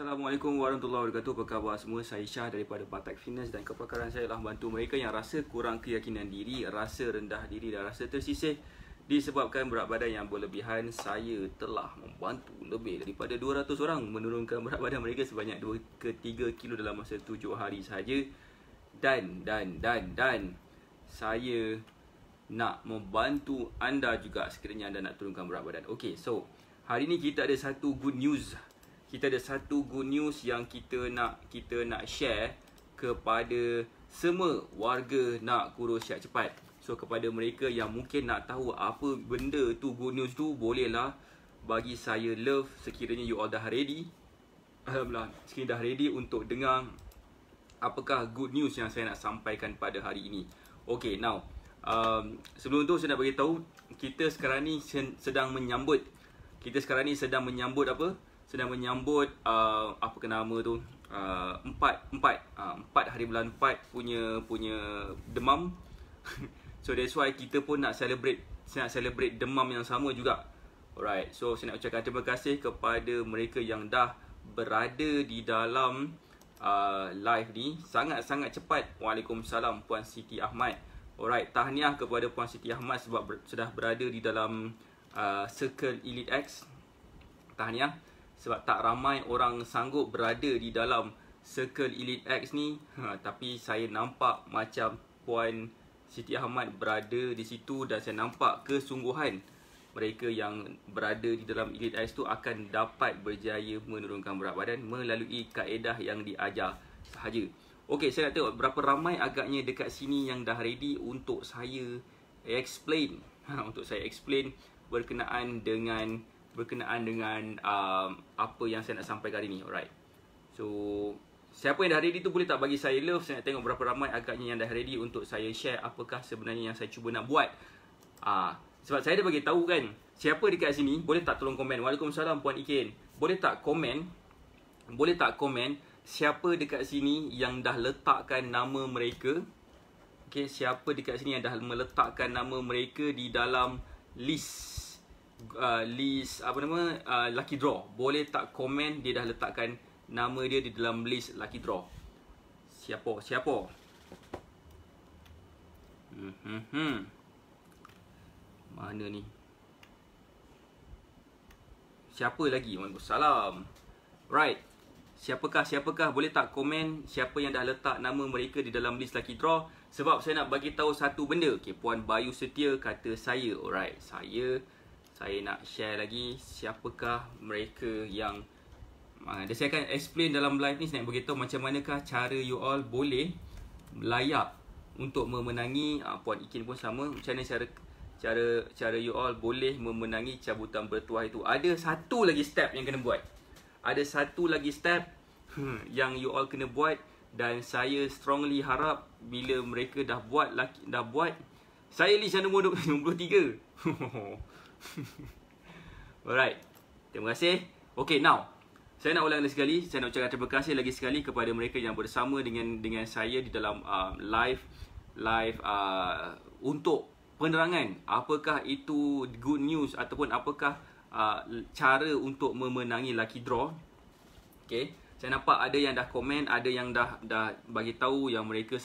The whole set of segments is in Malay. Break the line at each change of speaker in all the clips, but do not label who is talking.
Assalamualaikum warahmatullahi wabarakatuh. Apa khabar semua? Saya Syah daripada Batak Fitness dan kepakaran saya adalah bantu mereka yang rasa kurang keyakinan diri, rasa rendah diri dan rasa tersisih disebabkan berat badan yang berlebihan. Saya telah membantu lebih daripada 200 orang menurunkan berat badan mereka sebanyak 2 ke 3 kilo dalam masa 7 hari sahaja. Dan saya nak membantu anda juga sekiranya anda nak turunkan berat badan. Okay, so hari ni kita ada satu good news. Kita ada satu good news yang kita nak share kepada semua warga nak kurus siap cepat. So kepada mereka yang mungkin nak tahu apa benda tu good news tu, bolehlah bagi saya love sekiranya you all dah ready. Alhamdulillah, sekiranya dah ready untuk dengar apakah good news yang saya nak sampaikan pada hari ini. Okay, now sebelum tu saya nak bagi tahu kita sekarang ni sedang menyambut apa ke nama tu, 4 hari bulan 4 punya demam. So that's why kita pun nak celebrate demam yang sama juga. Alright, so saya nak ucapkan terima kasih kepada mereka yang dah berada di dalam live ni sangat-sangat cepat. Waalaikumsalam Puan Siti Ahmad. Alright, tahniah kepada Puan Siti Ahmad sebab sudah berada di dalam Circle Elite X. Tahniah sebab tak ramai orang sanggup berada di dalam Circle Elite X ni. Tapi saya nampak macam Puan Siti Ahmad berada di situ dan saya nampak kesungguhan mereka yang berada di dalam Elite X tu akan dapat berjaya menurunkan berat badan melalui kaedah yang diajar sahaja. Okey, saya nak tengok berapa ramai agaknya dekat sini yang dah ready untuk saya explain. Untuk saya explain berkenaan dengan apa yang saya nak sampaikan hari ni. Alright. So, siapa yang dah ready tu boleh tak bagi saya love? Saya nak tengok berapa ramai agaknya yang dah ready untuk saya share apakah sebenarnya yang saya cuba nak buat. Sebab saya dah bagi tahu kan, siapa dekat sini boleh tak tolong komen. Waalaikumsalam Puan Ikin. Boleh tak komen siapa dekat sini yang dah letakkan nama mereka. Okey, siapa dekat sini yang dah meletakkan nama mereka di dalam list lucky draw. Boleh tak komen dia dah letakkan nama dia di dalam list lucky draw. Siapa? Mana ni? Siapa lagi? Waalaikumsalam. Right. Siapakah? Boleh tak komen siapa yang dah letak nama mereka di dalam list lucky draw? Sebab saya nak bagi tahu satu benda. Okay, Puan Bayu Setia kata saya. Alright, saya nak share lagi siapakah mereka yang dan saya akan explain dalam live ni. Saya nak beritahu macam manakah cara you all boleh layak untuk memenangi. Puan Ikin pun sama. Macam mana cara you all boleh memenangi cabutan bertuah itu. Ada satu lagi step yang kena buat. Yang you all kena buat. Dan saya strongly harap bila mereka dah buat, saya list yang nombor 23. Alright, terima kasih. Okay, now saya nak ulang lagi sekali. Saya nak ucapkan terima kasih lagi sekali kepada mereka yang bersama dengan saya di dalam live untuk penerangan apakah itu good news ataupun apakah cara untuk memenangi lucky draw. Okay, saya nampak ada yang dah komen, ada yang dah bagi tahu yang mereka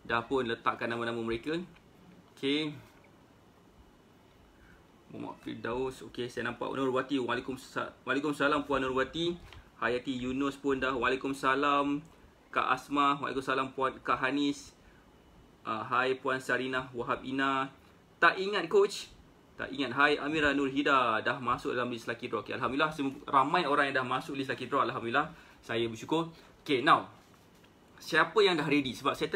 dah pun letakkan nama-nama mereka. Okay, Muhammad Firdaus. Okay, saya nampak Nurwati. Waalaikumsalam Puan Nurwati. Hayati Yunus pun dah. Waalaikumsalam Kak Asma. Waalaikumsalam Puan Kak Hanis. Hai Puan Sarinah Wahab Ina. Tak ingat coach? Tak ingat. Hai Amira Nurhida. Dah masuk dalam list lucky draw. Okay, Alhamdulillah ramai orang yang dah masuk list lucky draw. Alhamdulillah, saya bersyukur. Okay, now siapa yang dah ready? Sebab saya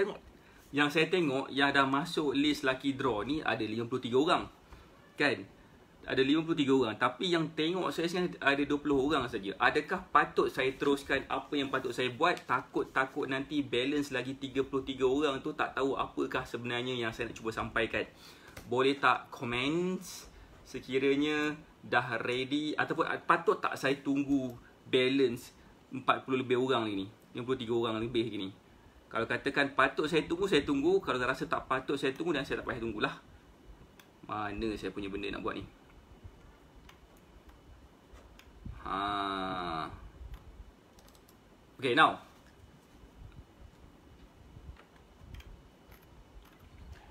tengok yang dah masuk list lucky draw ni ada 53 orang. Kan? Ada 53 orang. Tapi yang tengok saya sekarang ada 20 orang saja. Adakah patut saya teruskan apa yang patut saya buat? Takut nanti balance lagi 33 orang tu tak tahu apakah sebenarnya yang saya nak cuba sampaikan. Boleh tak komen sekiranya dah ready ataupun patut tak saya tunggu balance 40 lebih orang ni, 53 orang lebih gini. Kalau katakan patut saya tunggu. Kalau rasa tak patut saya tunggu, dan saya tak payah tunggulah. Mana saya punya benda nak buat ni? Okay, now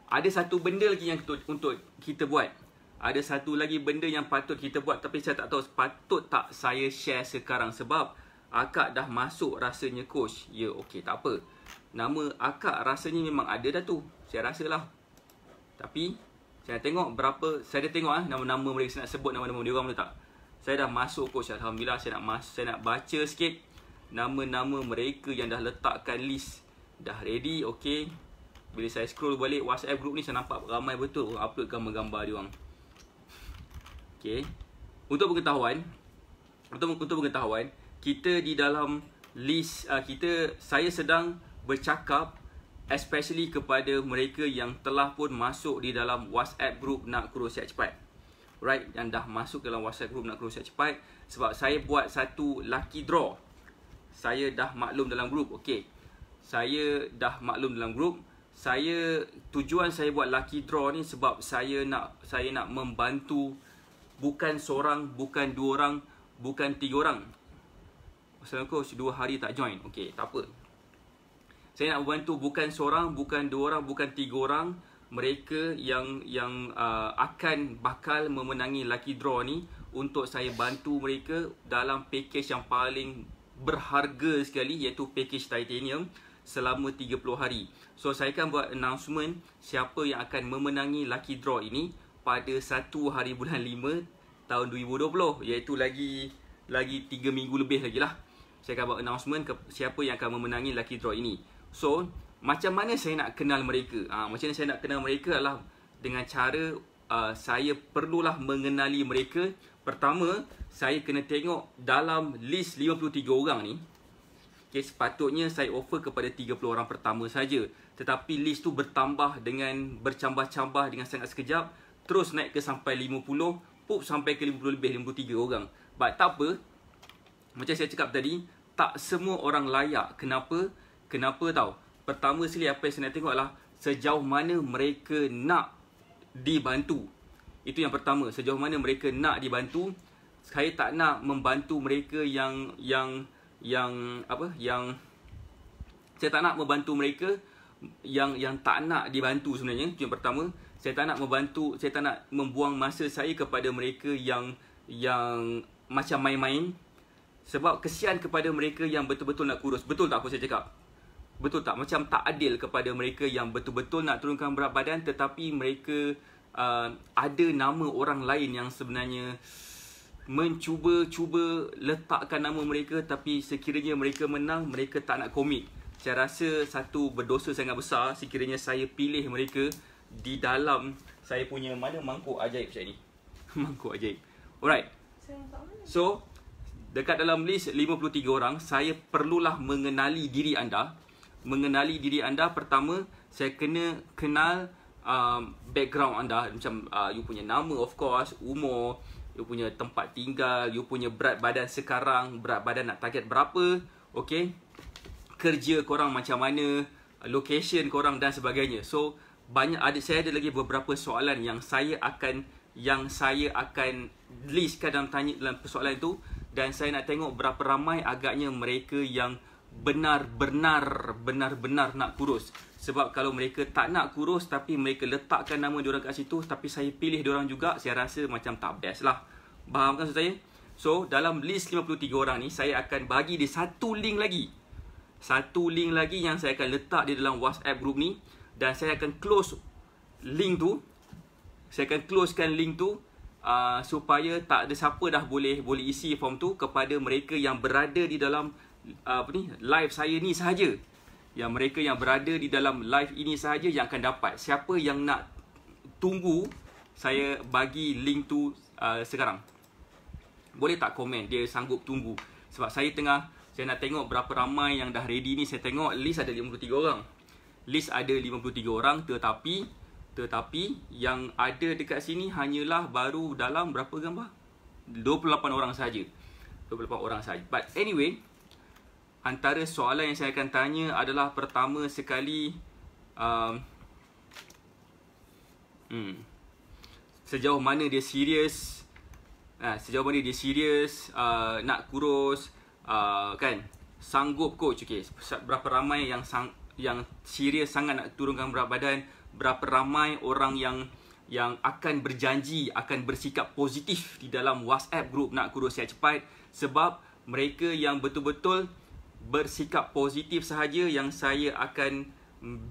ada satu benda lagi yang untuk kita buat. Ada satu lagi benda yang patut kita buat, tapi saya tak tahu patut tak saya share sekarang sebab akak dah masuk rasanya coach. Ya, okey, tak apa. Nama akak rasanya memang ada dah tu. Saya rasalah. Tapi saya tengok berapa, saya dah tengok nama-nama mereka. Saya nak sebut nama-nama dia orang boleh tak? Saya dah masuk coach. Alhamdulillah, saya nak baca sikit nama-nama mereka yang dah letakkan list. Dah ready, okey. Bila saya scroll balik WhatsApp group ni, saya nampak ramai betul orang upload gambar-gambar dia orang. Okey. Untuk pengetahuan, kita di dalam list saya sedang bercakap especially kepada mereka yang telah pun masuk di dalam WhatsApp group Nak Kurus Sihat Cepat. Right, yang dah masuk dalam WhatsApp group Nak Kurus Sihat Cepat, sebab saya buat satu lucky draw. Saya dah maklum dalam group. Okey. Saya dah maklum dalam group. Tujuan saya buat lucky draw ni sebab saya nak membantu bukan seorang, bukan dua orang, bukan tiga orang. Assalamualaikum, 2 hari tak join. Okey, tak apa. Saya nak membantu bukan seorang, bukan dua orang, bukan tiga orang. Mereka yang bakal memenangi lucky draw ni, untuk saya bantu mereka dalam package yang paling berharga sekali, iaitu package titanium selama 30 hari. So saya akan buat announcement siapa yang akan memenangi lucky draw ini pada 1 hari bulan 5 tahun 2020, iaitu lagi 3 minggu lebih lagi lah. Saya akan buat announcement siapa yang akan memenangi lucky draw ini. So macam mana saya nak kenal mereka? Macam mana saya nak kenal mereka adalah dengan cara saya perlulah mengenali mereka. Pertama, saya kena tengok dalam list 53 orang ni. Okay, sepatutnya saya offer kepada 30 orang pertama saja. Tetapi list tu bertambah dengan bercambah-cambah dengan sangat sekejap. Terus naik ke sampai 50, sampai ke 50 lebih, 53 orang. But tak apa. Macam saya cakap tadi, tak semua orang layak. Kenapa? Kenapa tahu? Pertama sekali apa yang saya nak tengok adalah sejauh mana mereka nak dibantu. Itu yang pertama, sejauh mana mereka nak dibantu. Saya tak nak membantu mereka yang saya tak nak membantu mereka yang tak nak dibantu sebenarnya. Itu yang pertama. Saya tak nak membantu, saya tak nak membuang masa saya kepada mereka yang macam main-main. Sebab kesian kepada mereka yang betul-betul nak kurus. Betul tak apa saya cakap? Betul tak? Macam tak adil kepada mereka yang betul-betul nak turunkan berat badan, tetapi mereka ada nama orang lain yang sebenarnya mencuba letakkan nama mereka, tapi sekiranya mereka menang, mereka tak nak komit. Saya rasa satu berdosa sangat besar sekiranya saya pilih mereka di dalam saya punya mana mangkuk ajaib saya ni. Mangkuk ajaib. Alright. So, dekat dalam list 53 orang, saya perlulah mengenali diri anda. Mengenali diri anda, pertama, saya kena kenal background anda. Macam you punya nama, of course, umur, you punya tempat tinggal, you punya berat badan sekarang, berat badan nak target berapa, okay? Kerja korang macam mana, location korang dan sebagainya. So, saya ada lagi beberapa soalan yang saya akan listkan dalam persoalan itu, dan saya nak tengok berapa ramai agaknya mereka yang benar-benar nak kurus. Sebab kalau mereka tak nak kurus tapi mereka letakkan nama diorang kat situ, tapi saya pilih diorang juga, saya rasa macam tak best lah. Faham kan maksud saya? So, dalam list 53 orang ni, saya akan bagi dia satu link lagi. Satu link lagi yang saya akan letak di dalam WhatsApp group ni. Dan saya akan close link tu. Saya akan closekan link tu supaya tak ada siapa dah boleh isi form tu kepada mereka yang berada di dalam live saya ni sahaja. Yang mereka yang berada di dalam live ini sahaja yang akan dapat. Siapa yang nak tunggu, saya bagi link tu sekarang. Boleh tak komen dia sanggup tunggu? Sebab saya nak tengok berapa ramai yang dah ready ni. Saya tengok list ada 53 orang. List ada 53 orang, tetapi yang ada dekat sini hanyalah baru dalam berapa gambar? 28 orang saja. 28 orang saja. But anyway, antara soalan yang saya akan tanya adalah pertama sekali, sejauh mana dia serius, nak kurus, kan? sanggup coach. Okay, berapa ramai yang serius sangat nak turunkan berat badan, berapa ramai orang yang akan berjanji akan bersikap positif di dalam WhatsApp group Nak Kurus Sihat Cepat. Sebab mereka yang betul-betul bersikap positif sahaja yang saya akan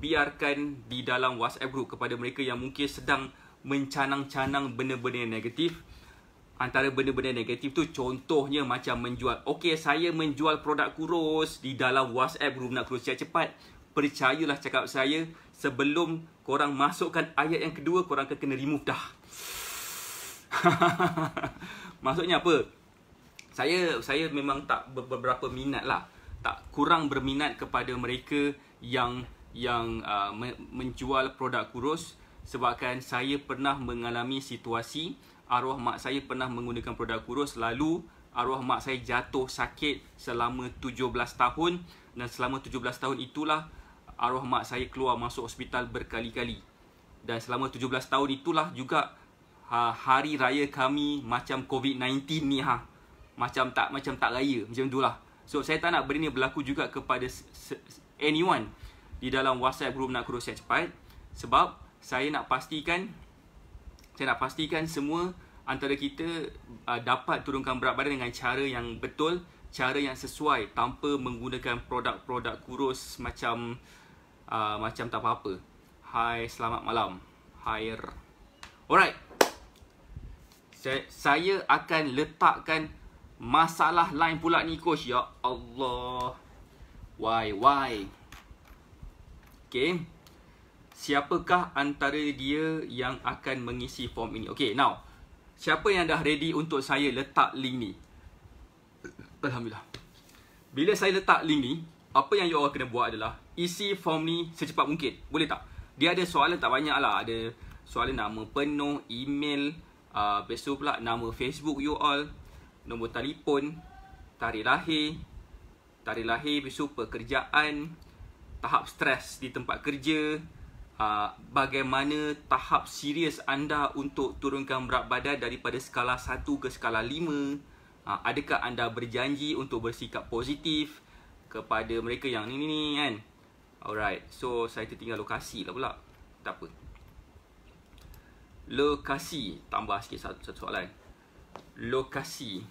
biarkan di dalam WhatsApp group. Kepada mereka yang mungkin sedang mencanang-canang benda-benda yang negatif. Antara benda-benda negatif tu contohnya macam menjual. Okey, saya menjual produk kurus di dalam WhatsApp group Nak Kurus Sihat Cepat. Percayalah cakap saya, sebelum korang masukkan ayat yang kedua, korang akan kena remove dah. Maksudnya apa? Saya memang tak beberapa minat lah. Tak kurang berminat kepada mereka yang menjual produk kurus. Sebabkan saya pernah mengalami situasi arwah mak saya pernah menggunakan produk kurus, lalu arwah mak saya jatuh sakit selama 17 tahun. Dan selama 17 tahun itulah arwah mak saya keluar masuk hospital berkali-kali. Dan selama 17 tahun itulah juga hari raya kami macam COVID-19 ni macam tak raya, macam itulah. So saya tak nak benda ni berlaku juga kepada anyone di dalam WhatsApp group Nak Kurus Sihat Cepat. Sebab saya nak pastikan semua antara kita dapat turunkan berat badan dengan cara yang betul, cara yang sesuai, tanpa menggunakan produk-produk kurus macam tak apa-apa. Hai, selamat malam. Alright. Saya akan letakkan masalah lain pula ni coach. Ya Allah. Why? Okay. Siapakah antara dia yang akan mengisi form ini? Okay, now. Siapa yang dah ready untuk saya letak link ni? Alhamdulillah. Bila saya letak link ni, apa yang you all kena buat adalah isi form ni secepat mungkin. Boleh tak? Dia ada soalan tak banyak lah. Ada soalan nama penuh, email, besok pula nama Facebook you all, nombor telefon, tarikh lahir, besok pekerjaan, tahap stres di tempat kerja, bagaimana tahap serius anda untuk turunkan berat badan daripada skala 1 ke skala 5. Adakah anda berjanji untuk bersikap positif kepada mereka yang ni kan. Alright, so saya tertinggal lokasi lah pula. Tak apa. Lokasi, tambah sikit satu soalan. Lokasi.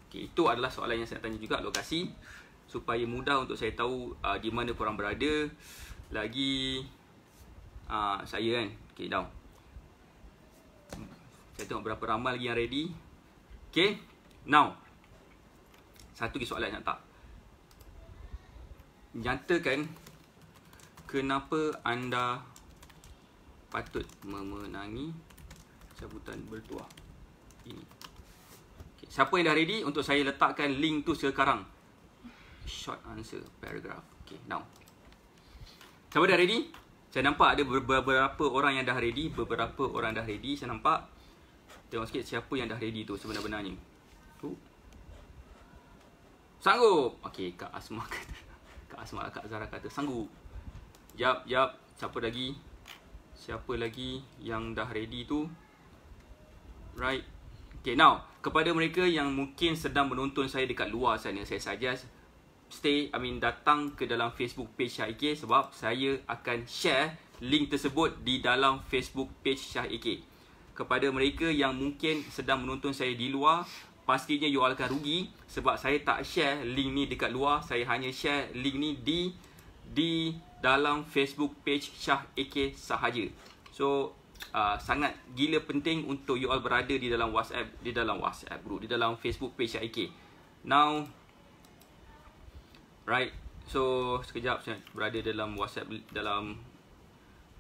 Okay, itu adalah soalan yang saya tanya juga, lokasi, supaya mudah untuk saya tahu di mana korang berada. Lagi saya kan. Okay, down. Saya tengok berapa ramai lagi yang ready. Okay, now satu lagi soalan yang tak. Nyatakan kenapa anda patut memenangi cabutan bertuah ini. Okay, siapa yang dah ready untuk saya letakkan link tu sekarang? Short answer paragraph. Okay, now. Siapa dah ready? Saya nampak ada beberapa orang yang dah ready. Saya nampak. Tengok sikit siapa yang dah ready tu sebenar-benarnya. Sanggup. Okay, Kak Asma kata. Kak Zara kata sanggup. Jap. Siapa lagi yang dah ready tu? Right. Okay, now. Kepada mereka yang mungkin sedang menonton saya dekat luar sana, saya suggest datang ke dalam Facebook page Syah AK. Sebab saya akan share link tersebut di dalam Facebook page Syah AK. Kepada mereka yang mungkin sedang menonton saya di luar, pastinya you all akan rugi. Sebab saya tak share link ni dekat luar. Saya hanya share link ni di dalam Facebook page Syah AK sahaja. So sangat gila penting untuk you all berada di dalam WhatsApp group, di dalam Facebook page Syah AK. Now, right. So sekejap saya berada dalam WhatsApp, dalam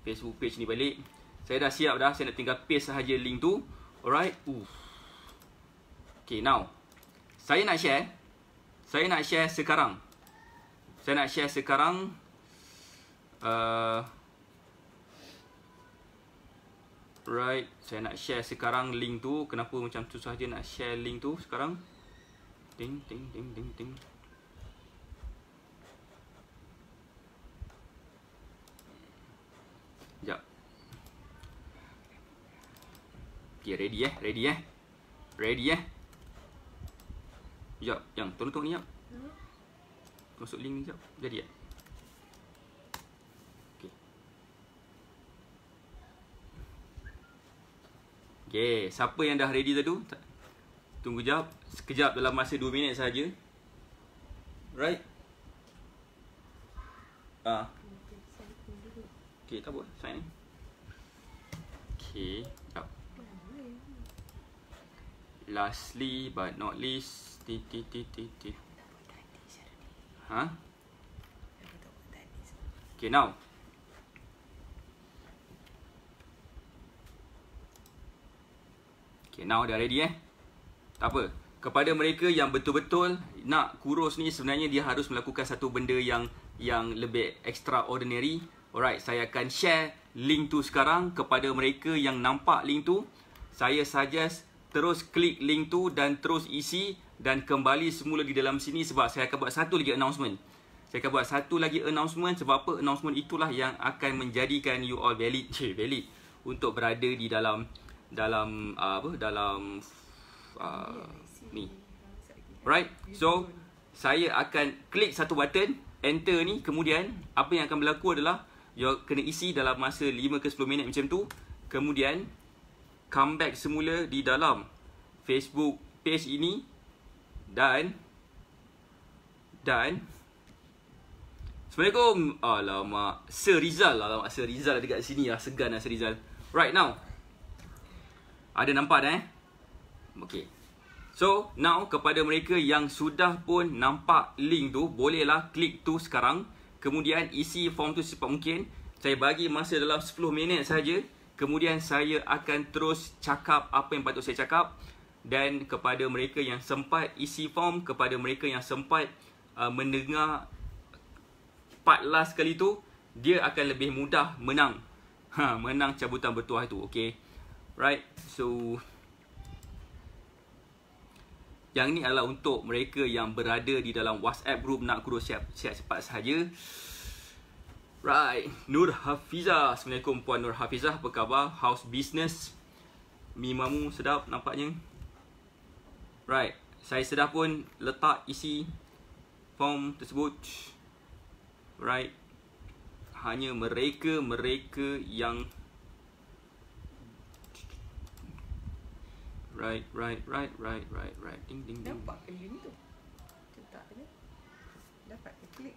Facebook page ni balik. Saya dah siap dah. Saya nak tinggal paste sahaja link tu. Alright. Okay, now. Saya nak share sekarang. Right. Saya nak share sekarang link tu. Kenapa macam susah je nak share link tu sekarang? Ting. Sekejap. Okay, ready. Sekejap, yang tolong ni jap. Masuk link ni jap. Jadi tak? Okay. Okay, siapa yang dah ready tadi tu? Tunggu jap. Sekejap, dalam masa 2 minit saja. Right? Okay, tak apa. Sign ni. Okay, jap. Lastly but not least, ha? Okay, now. Okay, now dah ready Tak apa. Kepada mereka yang betul-betul nak kurus ni, sebenarnya dia harus melakukan satu benda yang lebih extraordinary. Alright, saya akan share link tu sekarang kepada mereka yang nampak link tu. Saya suggest terus klik link tu dan terus isi dan kembali semula di dalam sini sebab saya akan buat satu lagi announcement. Saya akan buat satu lagi announcement sebab apa? Announcement itulah yang akan menjadikan you all valid untuk berada di dalam ni. Right? So, saya akan klik satu button, enter ni, kemudian apa yang akan berlaku adalah you kena isi dalam masa 5 ke 10 minit macam tu. Kemudian come back semula di dalam Facebook page ini dan Assalamualaikum. Alamak, Sir Rizal. Alamak, Sir Rizal dekat sini lah. Segan lah Sir Rizal. Right, now. Ada nampak dah Okay. So, now kepada mereka yang sudah pun nampak link tu, bolehlah klik tu sekarang. Kemudian isi form tu secepat mungkin. Saya bagi masa dalam 10 minit saja. Kemudian saya akan terus cakap apa yang patut saya cakap. Dan kepada mereka yang sempat isi form, kepada mereka yang sempat mendengar part last kali tu, dia akan lebih mudah menang. Menang cabutan bertuah itu, okay? Right, so yang ni adalah untuk mereka yang berada di dalam WhatsApp group nak kurus siap cepat sahaja. Right, Nur Hafizah. Assalamualaikum Puan Nur Hafizah, apa khabar? How's business? Mi mamu sedap nampaknya. Right, saya sudah pun letak isi form tersebut. Right, hanya mereka yang Right. Ding.
Nampak ke link tu? Cetak je. Dapat ke klik?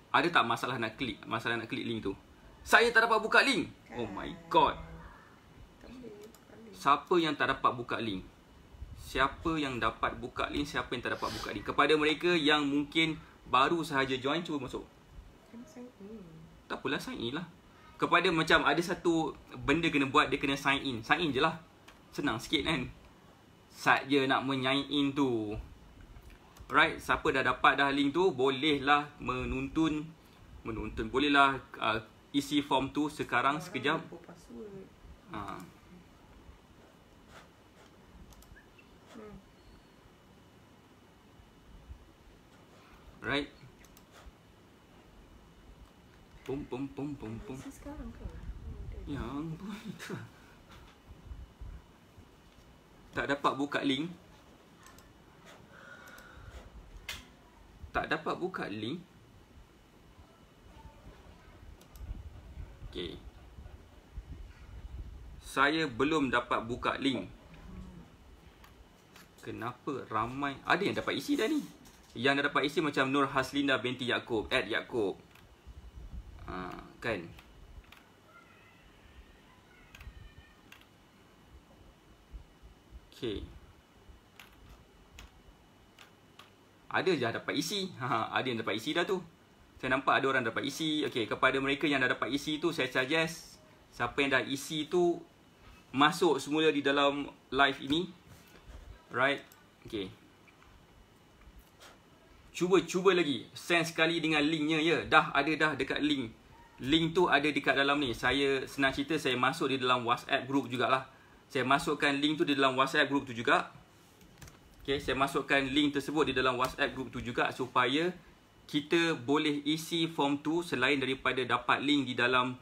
Ada tak masalah nak klik link tu? Saya tak dapat buka link. Oh my god. Siapa yang tak dapat buka link? Siapa yang dapat buka link? Siapa yang tak dapat buka link? Kepada mereka yang mungkin baru sahaja join, cuba masuk. Tak apalah, sign in lah. Kepada macam ada satu benda kena buat, dia kena sign in. Sign in je lah. Senang sikit kan. Saja nak mensign in tu. Alright, siapa dah dapat dah link tu, bolehlah menuntun. Bolehlah isi form tu sekarang sekejap. Right. Pum.
Sekarang ke?
Ya ampun. Tak dapat buka link. Okay. Saya belum dapat buka link. Kenapa ramai? Ada yang dapat isi dah ni. Yang dah dapat isi macam Nur Haslinda binti Yaakob, @Yaakob. Kan. Okay. Ada je dapat isi. Ada yang dapat isi dah tu. Saya nampak ada orang dapat isi. Okay, kepada mereka yang dah dapat isi tu, saya suggest siapa yang dah isi tu masuk semula di dalam live ini. Right. Okay. Cuba lagi. Send sekali dengan linknya ya. Dah ada dah dekat link. Link tu ada dekat dalam ni. Saya senang cerita, saya masuk di dalam WhatsApp group jugalah. Saya masukkan link tu di dalam WhatsApp group tu juga. Okay, saya masukkan link tersebut di dalam WhatsApp group tu juga supaya kita boleh isi form tu selain daripada dapat link di dalam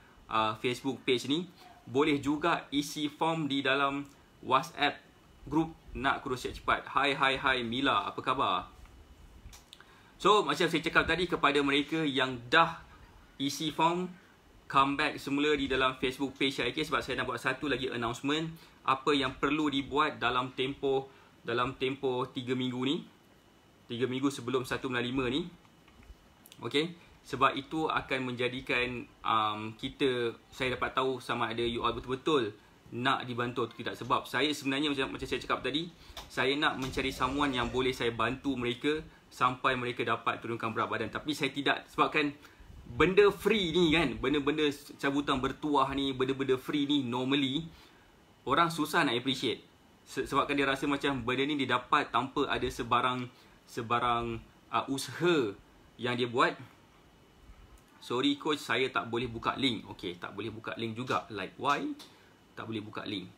Facebook page ni. Boleh juga isi form di dalam WhatsApp Group nak cross-check cepat. Hai Mila, apa khabar? So, macam saya cakap tadi, kepada mereka yang dah isi form, come back semula di dalam Facebook page IK, sebab saya nak buat satu lagi announcement apa yang perlu dibuat dalam tempoh 3 minggu ni. 3 minggu sebelum 1.5 ni. Okay, sebab itu akan menjadikan saya dapat tahu sama ada you all betul-betul nak dibantu atau tidak. Sebab saya sebenarnya macam saya cakap tadi, saya nak mencari someone yang boleh saya bantu mereka sampai mereka dapat turunkan berat badan. Tapi saya tidak, sebabkan benda free ni kan, benda-benda cabutan bertuah ni, benda-benda free ni normally orang susah nak appreciate. Sebabkan dia rasa macam benda ni dia dapat tanpa ada sebarang usaha yang dia buat. Sorry coach, saya tak boleh buka link. Okay, tak boleh buka link juga. Like why? Tak boleh buka link.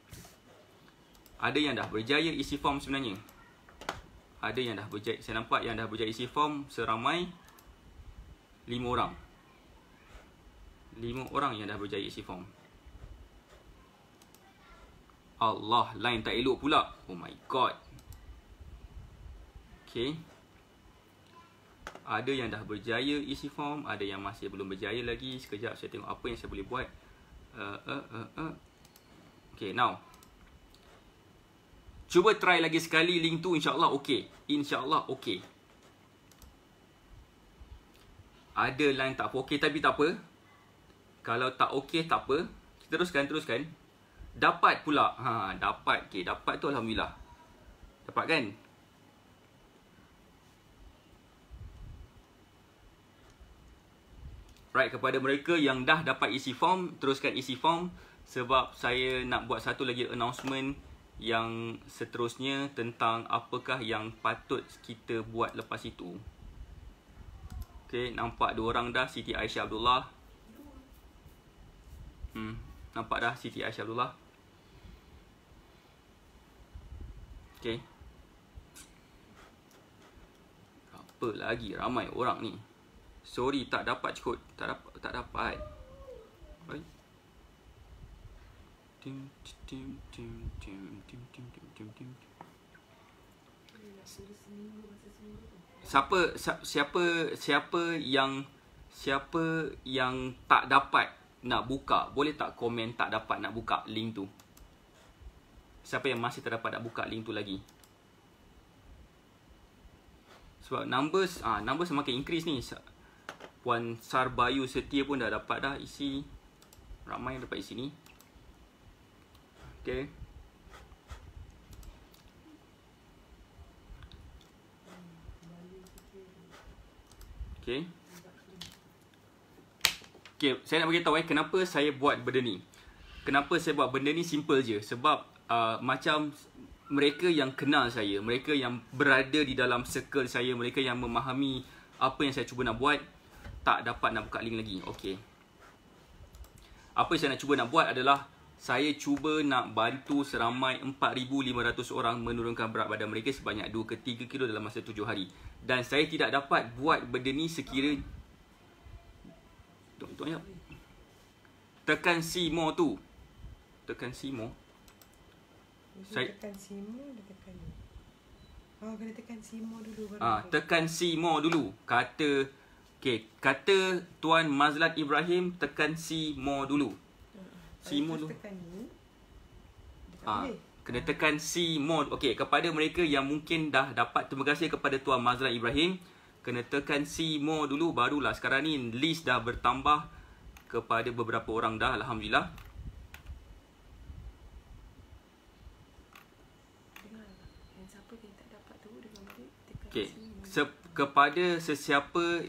Ada yang dah berjaya isi form sebenarnya. Ada yang dah berjaya. Saya nampak yang dah berjaya isi form seramai 5 orang. 5 orang yang dah berjaya isi form. Allah, line tak elok pula. Oh my god. Okay. Ada yang dah berjaya isi form, ada yang masih belum berjaya lagi. Sekejap saya tengok apa yang saya boleh buat. Okay, now. Cuba try lagi sekali link tu, insya-Allah okey. Insya-Allah okey. Ada line tak okey tapi tak apa. Kalau tak okey tak apa. Kita teruskan. Dapat pula. Dapat. Okey, dapat tu alhamdulillah. Dapat kan? Right, kepada mereka yang dah dapat isi form, teruskan isi form sebab saya nak buat satu lagi announcement yang seterusnya tentang apakah yang patut kita buat lepas itu. Okay, nampak 2 orang dah, Siti Aisyah Abdullah. Nampak dah Siti Aisyah Abdullah. Okay. Apa lagi, ramai orang ni. Sorry tak dapat kot. Tak dapat. Right. Siapa yang tak dapat nak buka, boleh tak komen tak dapat nak buka link tu? Siapa yang masih tak dapat nak buka link tu lagi? Sebab numbers semakin increase ni. Puan Sarbayu Setia pun dah dapat dah isi. Ramai yang dapat isi ni. Okay. Okay. Okay, saya nak beritahu kenapa saya buat benda ni. Kenapa saya buat benda ni, simple je. Sebab macam mereka yang kenal saya, mereka yang berada di dalam circle saya, mereka yang memahami apa yang saya cuba nak buat, tak dapat nak buka link lagi. Okay. Apa yang saya nak cuba nak buat adalah saya cuba nak bantu seramai 4,500 orang menurunkan berat badan mereka sebanyak 2 ke 3 kilo dalam masa 7 hari. Dan saya tidak dapat buat benda ni sekira... Tuan-tuan, tekan see more tu. Tekan see more.
Saya tekan see more, dia tekan ni. Kena tekan see more dulu baru.
Tekan see more dulu. Kata Tuan Mazlat Ibrahim, tekan see more dulu. See more dulu.
Tekan ni.
Kena tekan see more. Okey, kepada mereka yang mungkin dah dapat, terima kasih kepada Tuan Mazlat Ibrahim. Kena tekan see more dulu, barulah sekarang ni list dah bertambah kepada beberapa orang dah, alhamdulillah. Okey, kepada sesiapa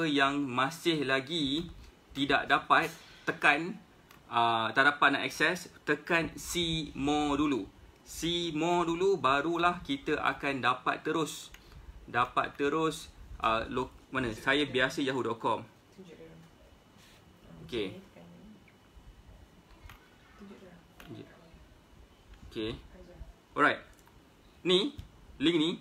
yang masih lagi tidak dapat tekan, tak dapat nak akses, tekan see more dulu. See more dulu, barulah kita akan dapat terus. Mana? Saya biasa yahoo.com. Okey. Okey. Alright. Ni, link ni,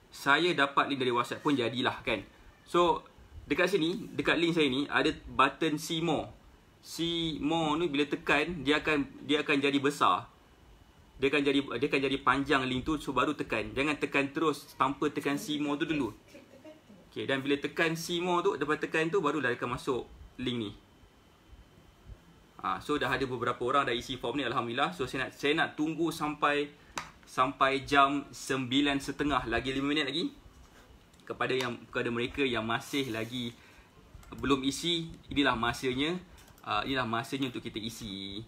saya dapat link dari WhatsApp pun jadilah kan. So, dekat sini, dekat link saya ni ada button see more. See more ni bila tekan dia akan jadi besar. dia akan jadi panjang link tu, so baru tekan. Jangan tekan terus tanpa tekan see more tu dulu. Okay, dan bila tekan see more tu, lepas tekan tu barulah akan masuk link ni. So dah ada beberapa orang dah isi form ni, alhamdulillah. So saya nak tunggu sampai jam 9.30, lagi 5 minit lagi. Kepada mereka yang masih lagi belum isi, inilah masanya untuk kita isi.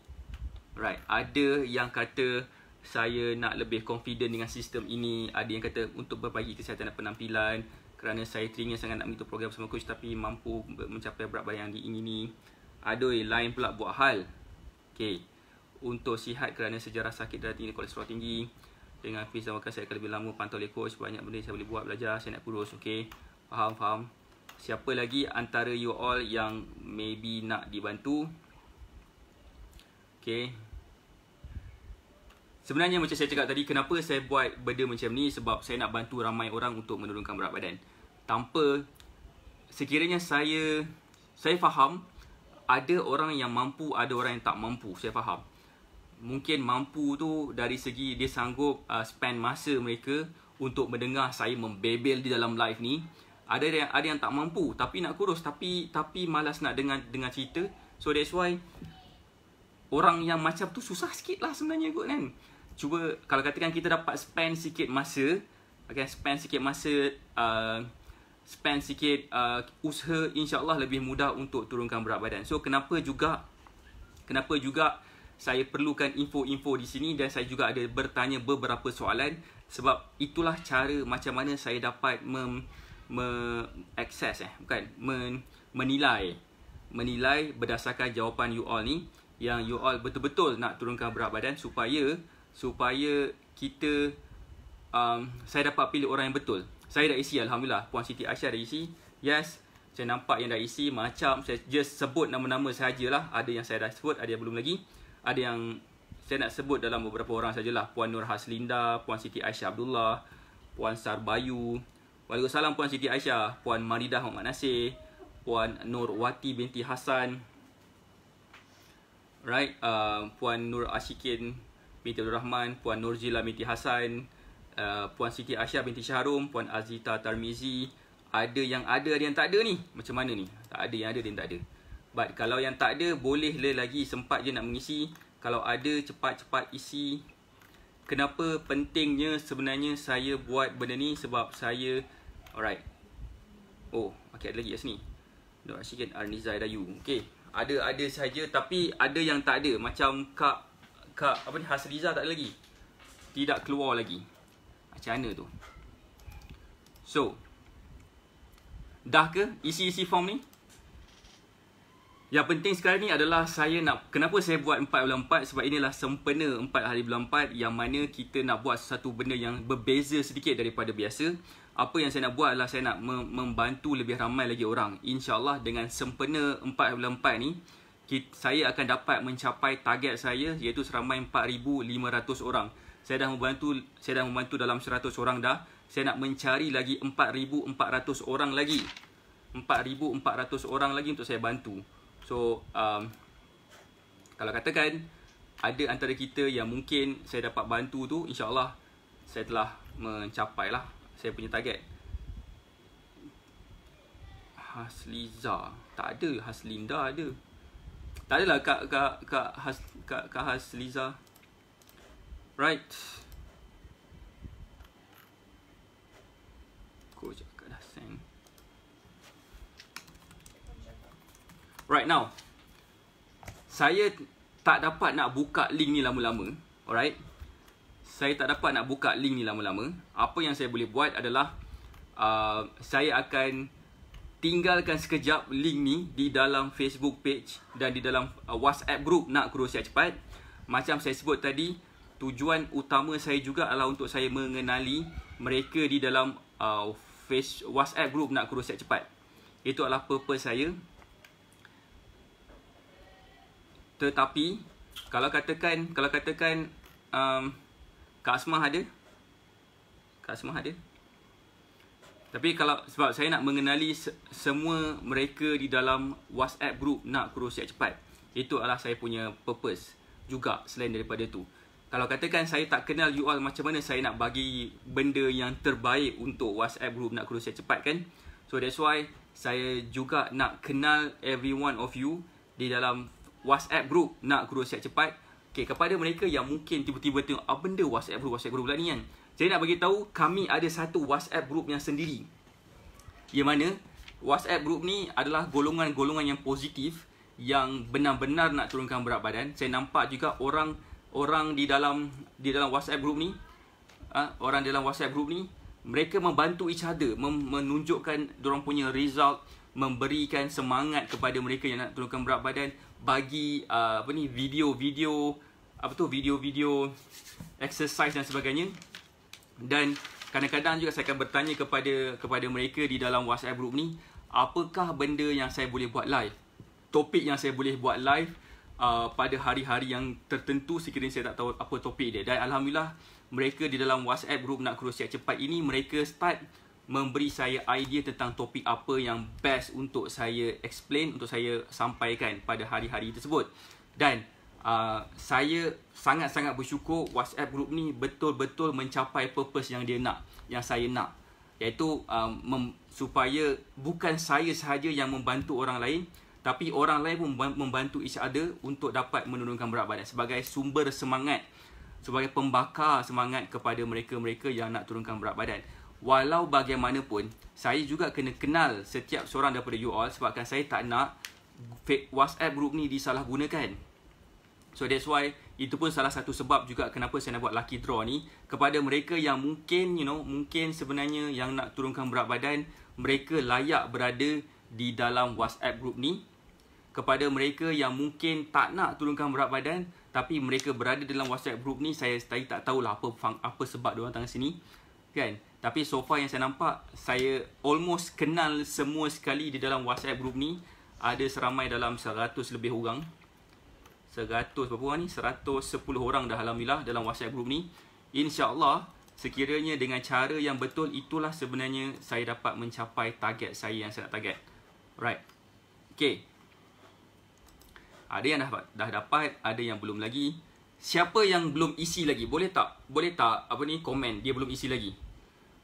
Right, ada yang kata saya nak lebih confident dengan sistem ini, ada yang kata untuk berbagi kesihatan dan penampilan, kerana saya teringin sangat nak mengikuti program bersama coach tapi mampu mencapai berat badan yang diingini. Adoi, lain pula buat hal. Okay, untuk sihat kerana sejarah sakit darah tinggi, kolesterol tinggi. Dengan fees dan makan saya akan lebih lama pantau oleh coach. Banyak benda saya boleh buat, belajar, saya nak kurus. Okay, faham. Siapa lagi antara you all yang maybe nak dibantu? Okay, sebenarnya macam saya cakap tadi, kenapa saya buat benda macam ni? Sebab saya nak bantu ramai orang untuk menurunkan berat badan. Tanpa, sekiranya saya faham ada orang yang mampu, ada orang yang tak mampu. Saya faham. Mungkin mampu tu dari segi dia sanggup spend masa mereka untuk mendengar saya membebel di dalam live ni. Ada yang tak mampu tapi nak kurus, tapi malas nak dengar cerita. So that's why orang yang macam tu susah sikit lah sebenarnya kot kan. Cuba kalau katakan kita dapat spend sikit masa, spend sikit usaha, insya-Allah lebih mudah untuk turunkan berat badan. So kenapa juga saya perlukan info-info di sini, dan saya juga ada bertanya beberapa soalan, sebab itulah cara macam mana saya dapat menilai berdasarkan jawapan you all ni, yang you all betul-betul nak turunkan berat badan, supaya kita saya dapat pilih orang yang betul. Saya dah isi, alhamdulillah. Puan Siti Aisyah dah isi. Yes, saya nampak yang dah isi. Macam saya just sebut nama-nama sahajalah. Ada yang saya dah sebut, ada yang belum lagi. Ada yang saya nak sebut dalam beberapa orang sajalah. Puan Nur Haslinda, Puan Siti Aisyah Abdullah, Puan Sarbayu. Waalaikumsalam Puan Siti Aisyah, Puan Maridah Muhammad Nasir, Puan Nur Wati binti Hasan. Right, Puan Nur Ashikin binti Abdul Rahman, Puan Nurjila binti Hasan, Puan Siti Aisyah binti Syahrum, Puan Azita Tarmizi. Ada yang tak ada ni. Macam mana ni? Tak ada, yang ada dia tak ada. But kalau yang tak ada, boleh lagi sempat je nak mengisi. Kalau ada, cepat-cepat isi. Kenapa pentingnya sebenarnya saya buat benda ni? Sebab saya, alright. Oh, okay, ada lagi kat sini. Nur Ashikin Arniza Dayu. Okay, ada saja, tapi ada yang tak ada. Macam Kak apa ni, Hasliza tak ada lagi. Tidak keluar lagi. Macam mana tu? So, dah ke isi form ni? Yang penting sekarang ni adalah kenapa saya buat 4x4? Sebab inilah sempena 4 hari bulan 4, yang mana kita nak buat sesuatu benda yang berbeza sedikit daripada biasa. Apa yang saya nak buat adalah saya nak membantu lebih ramai lagi orang. InsyaAllah dengan sempena 4 hari bulan 4 ni, saya akan dapat mencapai target saya, iaitu seramai 4,500 orang. Saya dah membantu dalam 100 orang dah. Saya nak mencari lagi 4,400 orang lagi. 4,400 orang lagi untuk saya bantu. So, kalau katakan ada antara kita yang mungkin saya dapat bantu tu, insyaAllah saya telah mencapai lah saya punya target. Hasliza tak ada, Haslinda ada. Tak adalah Kak Hasliza. Right. Coach Kak dah send. Right, now saya tak dapat nak buka link ni lama-lama. Alright, saya tak dapat nak buka link ni lama-lama. Apa yang saya boleh buat adalah saya akan tinggalkan sekejap link ni di dalam Facebook page dan di dalam WhatsApp group Nak Kurus Sihat Cepat. Macam saya sebut tadi, tujuan utama saya juga adalah untuk saya mengenali mereka di dalam WhatsApp group Nak Kurus Sihat Cepat. Itu adalah purpose saya. Tetapi kalau katakan Kak Asmah ada? Tapi sebab saya nak mengenali semua mereka di dalam WhatsApp group Nak Kurus Sihat Cepat. Itu adalah saya punya purpose juga selain daripada tu. kalau katakan saya tak kenal you all, macam mana saya nak bagi benda yang terbaik untuk WhatsApp group Nak Kurus Siap Cepat kan? So that's why saya juga nak kenal every one of you di dalam WhatsApp group Nak Kurus Siap Cepat. Okay, kepada mereka yang mungkin tiba-tiba tengok apa benda WhatsApp group pula ni kan, saya nak bagi tahu kami ada satu WhatsApp group yang sendiri, yang mana WhatsApp group ni adalah golongan-golongan yang positif, yang benar-benar nak turunkan berat badan. Saya nampak juga orang di dalam WhatsApp group ni, orang dalam WhatsApp group ni, mereka membantu each other, menunjukkan diorang punya result, memberikan semangat kepada mereka yang nak turunkan berat badan, bagi video-video exercise dan sebagainya. Dan kadang-kadang juga saya akan bertanya kepada mereka di dalam WhatsApp group ni, apakah benda yang saya boleh buat live, topik yang saya boleh buat live pada hari-hari yang tertentu sekiranya saya tak tahu apa topik dia. Dan alhamdulillah mereka di dalam WhatsApp group Nak Kurus Siap Cepat ini, mereka start memberi saya idea tentang topik apa yang best untuk saya explain, untuk saya sampaikan pada hari-hari tersebut. Dan saya sangat-sangat bersyukur WhatsApp group ni betul-betul mencapai purpose yang dia nak, yang saya nak, iaitu supaya bukan saya sahaja yang membantu orang lain, tapi orang lain pun membantu each other untuk dapat menurunkan berat badan, sebagai sumber semangat, sebagai pembakar semangat kepada mereka-mereka yang nak turunkan berat badan. Walau bagaimanapun, saya juga kena kenal setiap seorang daripada you all, sebabkan saya tak nak WhatsApp group ni disalahgunakan. So that's why, itu pun salah satu sebab juga kenapa saya nak buat lucky draw ni, kepada mereka yang mungkin, mungkin sebenarnya yang nak turunkan berat badan, mereka layak berada di dalam WhatsApp group ni. Kepada mereka yang mungkin tak nak turunkan berat badan, tapi mereka berada dalam WhatsApp group ni, saya tak tahulah apa sebab diorang tengah sini, kan? Tapi so far yang saya nampak, saya almost kenal semua sekali di dalam WhatsApp group ni. Ada seramai dalam 100 lebih orang. 100 berapa orang ni? 110 orang dah alhamdulillah dalam WhatsApp group ni. InsyaAllah, sekiranya dengan cara yang betul, itulah sebenarnya saya dapat mencapai target saya yang saya nak target. Right. Okay. Ada yang dah dapat, ada yang belum lagi. Siapa yang belum isi lagi, boleh tak komen dia belum isi lagi,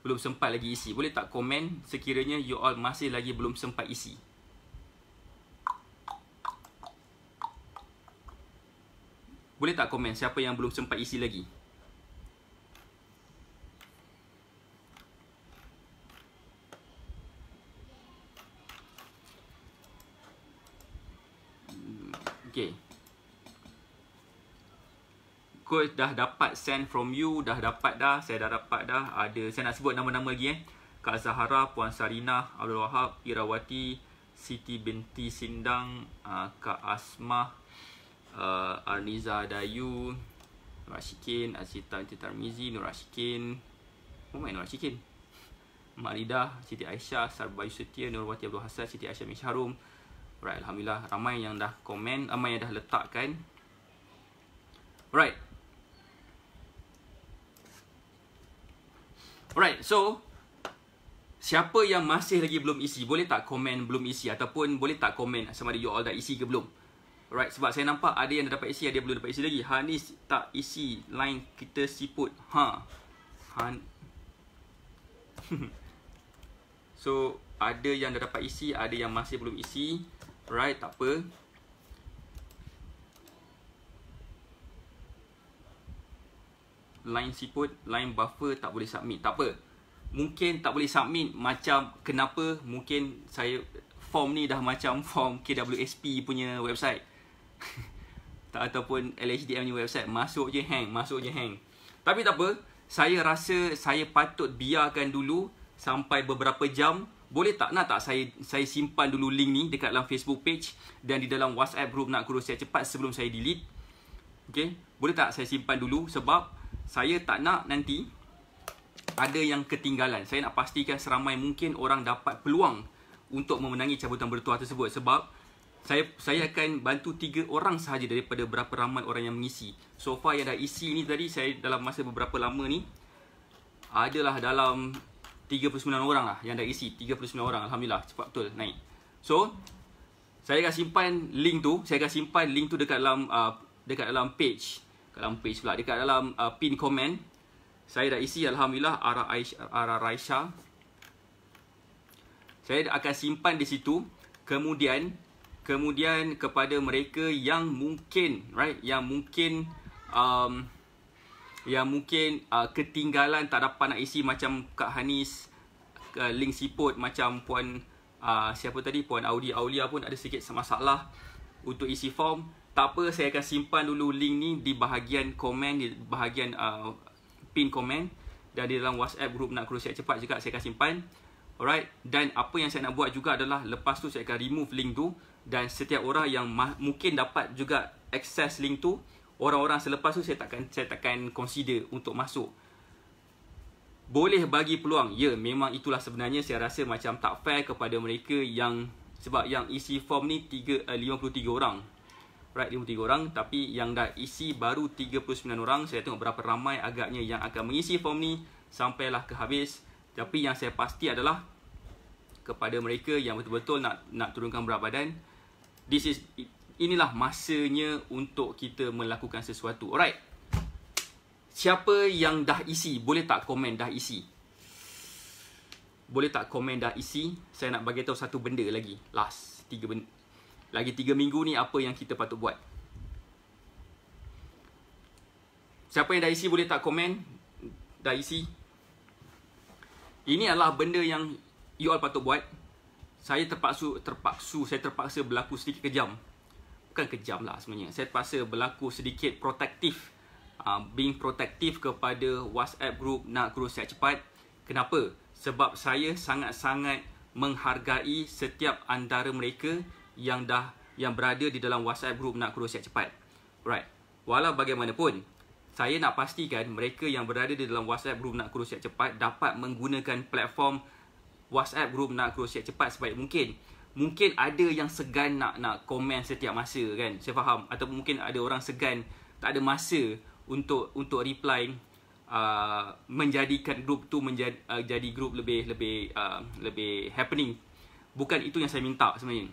belum sempat lagi isi. Boleh tak komen sekiranya you all masih lagi belum sempat isi. Boleh tak komen siapa yang belum sempat isi lagi. Okay. Coach dah dapat send from you, dah dapat dah, saya dah dapat dah. Ada, saya nak sebut nama-nama lagi Kak Zahara, Puan Sarinah, Abdul Wahab, Irawati, Siti binti Sindang, Kak Asmah, Arniza Dayu, Nur Ashikin, Azita binti Tarmizi, Nur Ashikin, Nur Ashikin, Mak Lidah, Siti Aisyah, Sarbayu Setia, Nurwati Abdul Hasan, Siti Aisyah Misharum. Right, alhamdulillah ramai yang dah komen, ramai yang dah letakkan. Right. Alright, so siapa yang masih lagi belum isi, boleh tak komen belum isi, ataupun boleh tak komen sama ada you all dah isi ke belum. Alright, sebab saya nampak ada yang dah dapat isi, ada yang belum dapat isi lagi. Hanis tak isi, line kita siput. So ada yang dah dapat isi, ada yang masih belum isi. Right, tak apa. Line siput, line buffer tak boleh submit. Tak apa. Mungkin tak boleh submit macam kenapa? Mungkin saya form ni dah macam form KWSP punya website. Ataupun LHDM punya website. Masuk je hang. Tapi tak apa. Saya rasa saya patut biarkan dulu sampai beberapa jam. Boleh tak, nak tak saya simpan dulu link ni dekat dalam Facebook page dan di dalam WhatsApp group Nak Kurus Siap Cepat sebelum saya delete. Okay, boleh tak saya simpan dulu, sebab saya tak nak nanti ada yang ketinggalan. Saya nak pastikan seramai mungkin orang dapat peluang untuk memenangi cabutan bertuah tersebut. Sebab saya akan bantu 3 orang sahaja daripada berapa ramai orang yang mengisi. So far yang dah isi ni tadi, saya dalam masa beberapa lama ni adalah dalam 39 orang lah yang dah isi. 39 orang, alhamdulillah, cepat betul naik. So saya akan simpan link tu, dekat dalam page. dalam page pula. Dekat dalam pin komen saya dah isi, alhamdulillah, arah Raisha. Saya akan simpan di situ. Kemudian kepada mereka yang mungkin ketinggalan, tak dapat nak isi macam Kak Hanis, link siput, macam Puan siapa tadi, Puan Aulia pun ada sikit masalah untuk isi form. Tak apa, saya akan simpan dulu link ni di bahagian komen, di bahagian pin komen, dan di dalam WhatsApp group Nak Kurus Sihat Cepat juga saya akan simpan. Alright, dan apa yang saya nak buat juga adalah lepas tu saya akan remove link tu, dan setiap orang yang mungkin dapat juga akses link tu, orang-orang selepas tu saya takkan consider untuk masuk. Boleh bagi peluang. Ya, memang itulah sebenarnya saya rasa macam tak fair kepada mereka yang, sebab yang isi form ni 53 orang. Right, 53 orang, tapi yang dah isi baru 39 orang. Saya tengok berapa ramai agaknya yang akan mengisi form ni sampailah ke habis. Tapi yang saya pasti adalah kepada mereka yang betul-betul nak turunkan berat badan, inilah masanya untuk kita melakukan sesuatu. Alright. Siapa yang dah isi, boleh tak komen dah isi? Boleh tak komen dah isi? Saya nak bagi tahu satu benda lagi. Last 3 minggu ni apa yang kita patut buat. Siapa yang dah isi boleh tak komen dah isi? Ini adalah benda yang you all patut buat. Saya terpaksa berlaku sedikit kejam. Bukan kejam lah sebenarnya. Saya terpaksa berlaku sedikit protektif. Being protektif kepada WhatsApp group Nak Kurus Sihat Cepat. Kenapa? Sebab saya sangat-sangat menghargai setiap antara mereka yang berada di dalam WhatsApp group Nak Kurus Sihat Cepat. Right. Walau bagaimanapun, saya nak pastikan mereka yang berada di dalam WhatsApp group Nak Kurus Sihat Cepat dapat menggunakan platform WhatsApp group Nak Kurus Sihat Cepat sebaik mungkin. Mungkin ada yang segan nak komen setiap masa kan. Saya faham. Atau mungkin ada orang segan, tak ada masa untuk reply, menjadikan group tu jadi group lebih happening. Bukan itu yang saya minta sebenarnya.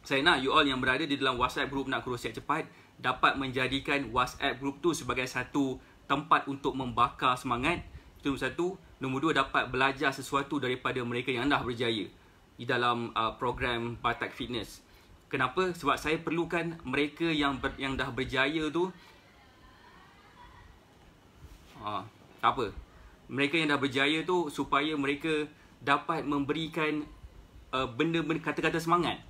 Saya nak you all yang berada di dalam WhatsApp group Nak Kurus Sihat Cepat dapat menjadikan WhatsApp group tu sebagai satu tempat untuk membakar semangat. Itu nombor satu. Nombor dua, dapat belajar sesuatu daripada mereka yang dah berjaya di dalam program Batak Fitness. Kenapa? Sebab saya perlukan mereka yang dah berjaya tu. Tak apa. Mereka yang dah berjaya tu supaya mereka dapat memberikan benda-benda, kata-kata semangat.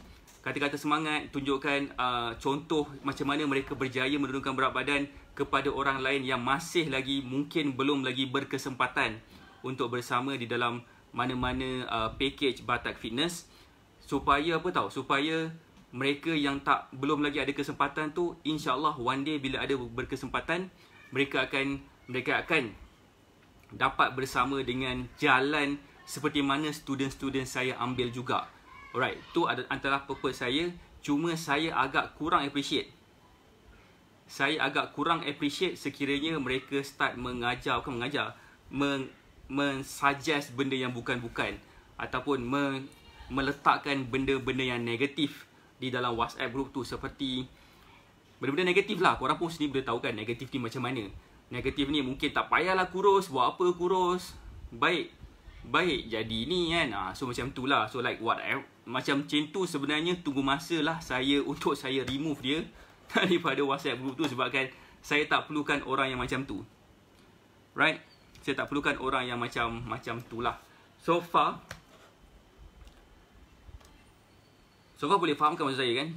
Kata-kata semangat, tunjukkan contoh macam mana mereka berjaya menurunkan berat badan kepada orang lain yang masih lagi mungkin belum lagi berkesempatan untuk bersama di dalam mana-mana package Batak Fitness. Supaya apa tahu? Supaya mereka yang belum lagi ada kesempatan tu, insya-Allah one day bila ada berkesempatan, mereka akan dapat bersama dengan jalan seperti mana student-student saya ambil juga. Alright, tu antara purpose saya. Cuma saya agak kurang appreciate. Sekiranya mereka start mensuggest benda yang bukan-bukan, ataupun meletakkan benda-benda yang negatif di dalam WhatsApp group tu. Seperti benda-benda negatif lah. Korang pun sendiri boleh tahu kan negatif ni macam mana. Negatif ni mungkin tak payahlah kurus, buat apa kurus, baik jadi ni kan. So macam tu lah. So like whatever, macam tu sebenarnya tunggu masa lah untuk saya remove dia daripada WhatsApp group tu. Sebabkan saya tak perlukan orang yang macam tu. Right? Saya tak perlukan orang yang macam tu lah. So far boleh fahamkan maksud saya kan?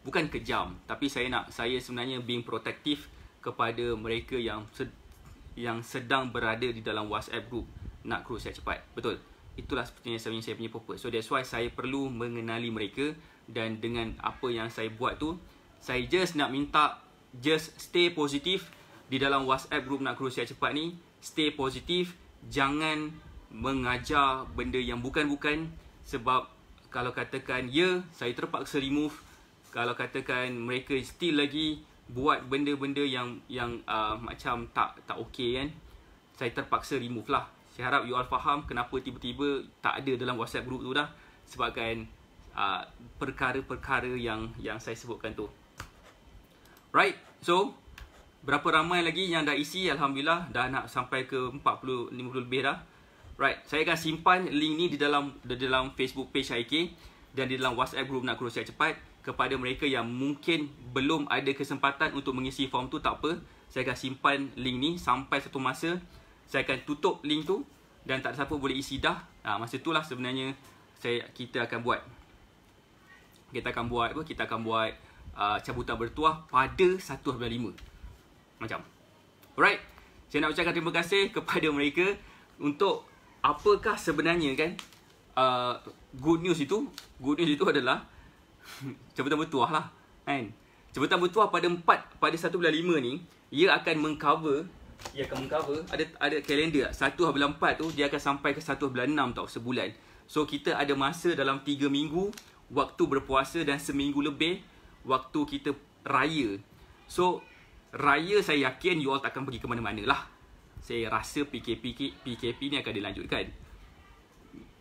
Bukan kejam, tapi saya sebenarnya being protektif kepada mereka yang sedang berada di dalam WhatsApp group Nak Kurus Sihat Cepat. Betul. Itulah sepertinya saya punya purpose. So that's why saya perlu mengenali mereka. Dan dengan apa yang saya buat tu, saya just nak minta, just stay positif di dalam WhatsApp group Nak Kurus Sihat Cepat ni. Stay positif. Jangan mengajar benda yang bukan-bukan. Sebab kalau katakan saya terpaksa remove. Kalau katakan mereka still lagi buat benda-benda yang macam tak okay kan, saya terpaksa remove lah. Saya harap you all faham kenapa tiba-tiba tak ada dalam WhatsApp group tu dah. Sebabkan perkara-perkara yang saya sebutkan tu. Right? So Berapa ramai lagi yang dah isi? Alhamdulillah dah nak sampai ke 40-50 lebih dah. Right, saya akan simpan link ni di dalam Facebook page HIK dan di dalam WhatsApp group Nak Kurus Sihat Cepat. Kepada mereka yang mungkin belum ada kesempatan untuk mengisi form tu, tak apa. Saya akan simpan link ni sampai satu masa saya akan tutup link tu dan tak ada siapa boleh isi dah. Masa itulah sebenarnya kita akan buat cabutan bertuah pada 1 bulan 5. Macam. Alright. Saya nak ucapkan terima kasih kepada mereka untuk apakah sebenarnya kan good news itu adalah cabutan bertuah lah kan. Cabutan bertuah pada 1 bulan 5 ni ia akan mengcover ada kalender 1 bulan 4 tu dia akan sampai ke 1 bulan 6 tau, sebulan. So kita ada masa dalam 3 minggu waktu berpuasa dan seminggu lebih waktu kita raya. So raya saya yakin you all takkan pergi ke mana-mana lah. Saya rasa PKP ni akan dilanjutkan.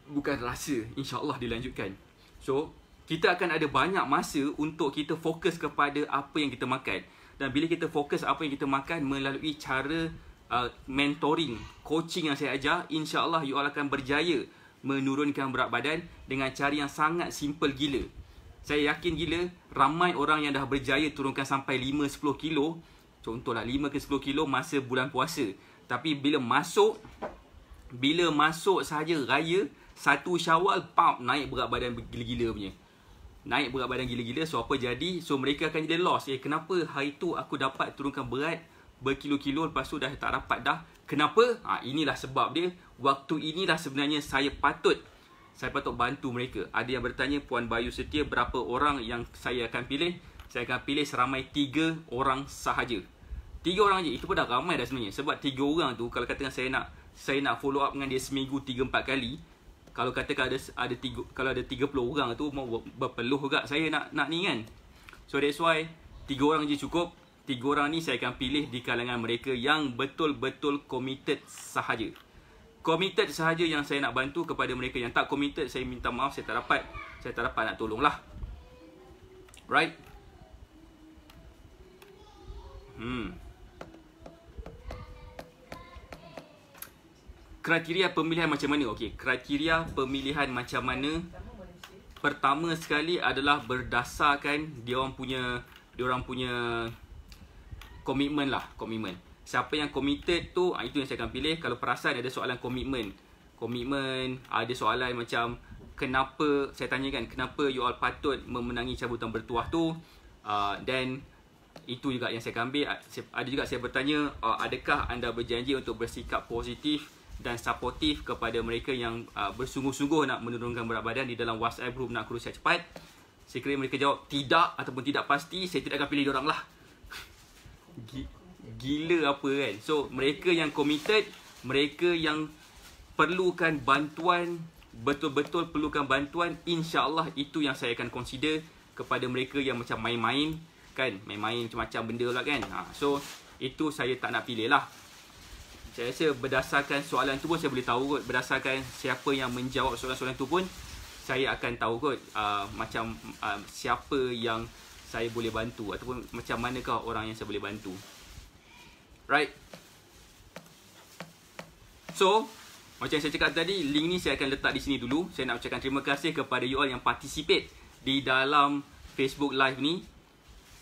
Bukan rasa, insyaAllah dilanjutkan. So kita akan ada banyak masa untuk kita fokus kepada apa yang kita makan. Dan bila kita fokus apa yang kita makan melalui cara mentoring, coaching yang saya ajar, insyaAllah you all akan berjaya menurunkan berat badan dengan cara yang sangat simple gila. Saya yakin gila ramai orang yang dah berjaya turunkan sampai 5-10 kilo. Contohlah 5 ke 10 kilo masa bulan puasa. Tapi bila masuk sahaja raya 1 Syawal, naik berat badan gila-gila punya. Naik berat badan gila-gila. So apa jadi? So mereka akan jadi lost. Kenapa hari tu aku dapat turunkan berat berkilo-kilo, lepas tu dah tak dapat dah. Kenapa? Inilah sebab dia. Waktu inilah sebenarnya saya patut bantu mereka. Ada yang bertanya, Puan Bayu Setia, berapa orang yang saya akan pilih? Saya akan pilih seramai 3 orang sahaja. 3 orang je. Itu pun dah ramai dah sebenarnya. Sebab 3 orang tu, kalau katakan saya nak follow up dengan dia seminggu 3-4 kali, kalau katakan kalau ada 30 orang tu, mau berpeluh juga saya nak ni kan. So that's why 3 orang je cukup. 3 orang ni saya akan pilih di kalangan mereka yang betul-betul committed sahaja. Committed sahaja yang saya nak bantu. Kepada mereka yang tak committed, saya minta maaf, saya tak dapat nak tolong lah. Right? Kriteria pemilihan macam mana? Okey, kriteria pemilihan macam mana? Pertama sekali adalah berdasarkan dia orang punya komitmen lah, komitmen. Siapa yang committed tu, itu yang saya akan pilih. Kalau perasan ada soalan komitmen, ada soalan macam kenapa, saya tanyakan kenapa you all patut memenangi cabutan bertuah tu, dan itu juga yang saya akan ambil. Ada juga saya bertanya, adakah anda berjanji untuk bersikap positif dan supportif kepada mereka yang bersungguh-sungguh nak menurunkan berat badan di dalam WhatsApp group Nak Kurus Sihat Cepat? Sekiranya mereka jawab tidak ataupun tidak pasti, saya tidak akan pilih diorang lah. Gila apa kan. So mereka yang committed, mereka yang perlukan bantuan, betul-betul perlukan bantuan, insya-Allah itu yang saya akan consider. Kepada mereka yang macam main-main kan, main-main macam-macam benda lah kan, so itu saya tak nak pilih lah. Saya rasa berdasarkan soalan tu pun saya boleh tahu kot. Berdasarkan siapa yang menjawab soalan-soalan tu pun saya akan tahu kot macam siapa yang saya boleh bantu ataupun macam manakah orang yang saya boleh bantu. Right? So macam saya cakap tadi, link ni saya akan letak di sini dulu. Saya nak ucapkan terima kasih kepada you all yang participate di dalam Facebook Live ni.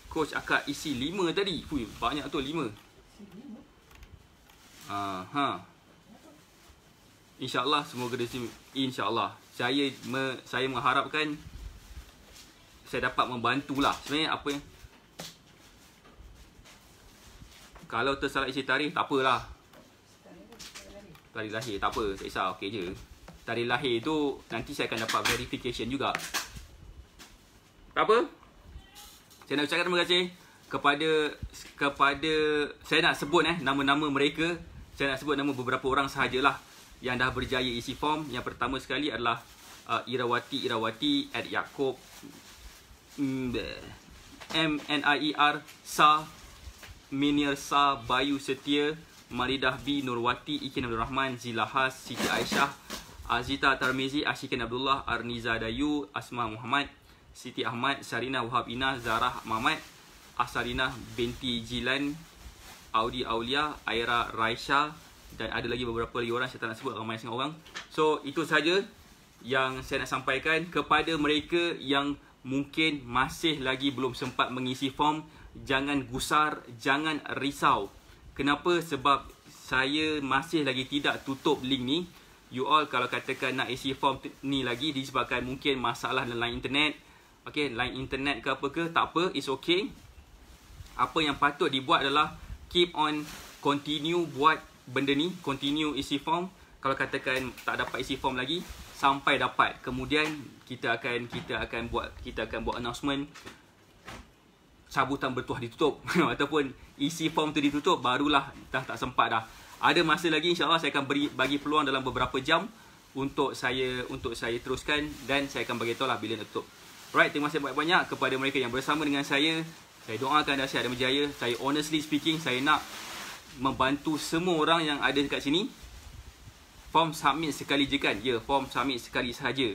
Coach akak isi 5 tadi. Fui, banyak tu 5. InsyaAllah semoga di sini, InsyaAllah saya mengharapkan saya dapat membantulah. Sebenarnya apa yang, kalau tersalah isi tarikh tak apalah. Tarikh lahir tak apa, tak kisah, okey je. Tarikh lahir tu nanti saya akan dapat verification juga. Tak apa. Saya nak ucapkan terima kasih kepada saya nak sebut nama-nama mereka. Saya nak sebut nama beberapa orang sahajalah yang dah berjaya isi form. Yang pertama sekali adalah Irawati @Yaakob MNIER Sa Minir Sa Bayu Setia Maridah B Nurwati Ikin Abdul Rahman Zilahas Siti Aisyah Azita Tarmizi Ashikin Abdullah Arniza Dayu Asma Muhammad Siti Ahmad Sarina Wahab Ina Zarah Muhammad Asarina binti Jilan Audi Aulia, Aira Raisha, dan ada lagi beberapa lagi orang, saya tak nak sebut ramai sangat orang. So itu saja yang saya nak sampaikan kepada mereka yang mungkin masih lagi belum sempat mengisi form. Jangan gusar, jangan risau. Kenapa? Sebab saya masih lagi tidak tutup link ni. You all kalau katakan nak isi form ni lagi disebabkan mungkin masalah dalam line internet, okay, line internet ke apa ke, tak apa, it's okay. Apa yang patut dibuat adalah keep on continue buat benda ni, continue isi form. Kalau katakan tak dapat isi form lagi sampai dapat, kemudian kita akan buat announcement cabutan bertuah ditutup ataupun isi form tu ditutup, barulah dah tak sempat dah. Ada masa lagi, insya-Allah saya akan bagi peluang dalam beberapa jam untuk saya teruskan, dan saya akan bagi tahu lah bila nak tutup. Alright, terima kasih banyak-banyak kepada mereka yang bersama dengan saya. Saya doakan anda sihat dan berjaya. Saya honestly speaking, saya nak membantu semua orang yang ada dekat sini. Form submit sekali je kan? Ya, form submit sekali sahaja.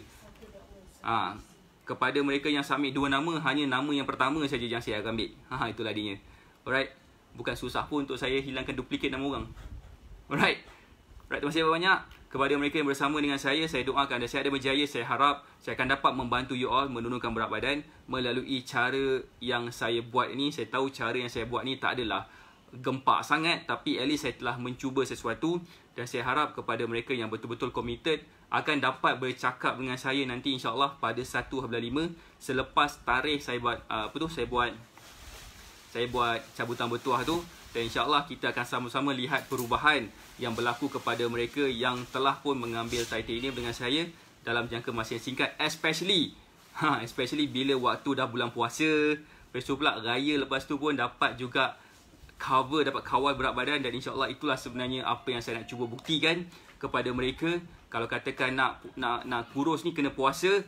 Kepada mereka yang submit 2 nama, hanya nama yang pertama saja yang saya akan ambil. Itulah dia. Alright. Bukan susah pun untuk saya hilangkan duplikat nama orang. Alright. Terima kasih banyak kepada mereka yang bersama dengan saya. Saya doakan anda sihat dan berjaya. Saya harap saya akan dapat membantu you all menurunkan berat badan melalui cara yang saya buat ini. Saya tahu cara yang saya buat ni tak adalah gempak sangat, tapi at least saya telah mencuba sesuatu, dan saya harap kepada mereka yang betul-betul committed akan dapat bercakap dengan saya nanti insya-Allah pada 1/5 selepas tarikh saya buat saya buat cabutan bertuah tu, dan insya-Allah kita akan sama-sama lihat perubahan yang berlaku kepada mereka yang telah pun mengambil titanium dengan saya dalam jangka masa yang singkat, especially bila waktu dah bulan puasa, lepas tu pula raya, lepas tu pun dapat juga dapat kawal berat badan, dan insya-Allah itulah sebenarnya apa yang saya nak cuba buktikan kepada mereka. Kalau katakan nak kurus ni kena puasa,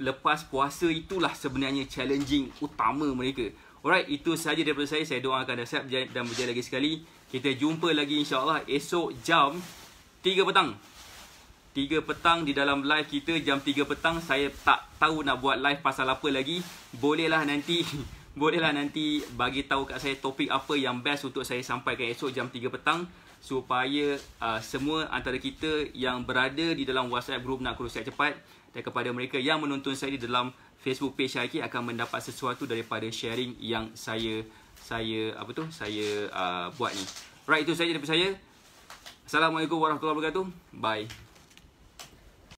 lepas puasa itulah sebenarnya challenging utama mereka. Alright, itu sahaja daripada saya. Saya doakan anda sihat dan berjaya lagi sekali. Kita jumpa lagi insya-Allah esok jam 3 petang. 3 petang di dalam live kita jam 3 petang. Saya tak tahu nak buat live pasal apa lagi. Bolehlah nanti bagi tahu kat saya topik apa yang best untuk saya sampaikan esok jam 3 petang, supaya semua antara kita yang berada di dalam WhatsApp group Nak Kurus Sihat Cepat, dan kepada mereka yang menonton saya di dalam Facebook page saya akan mendapat sesuatu daripada sharing yang saya buat ni. Right, itu saja daripada saya. Assalamualaikum warahmatullahi wabarakatuh. Bye.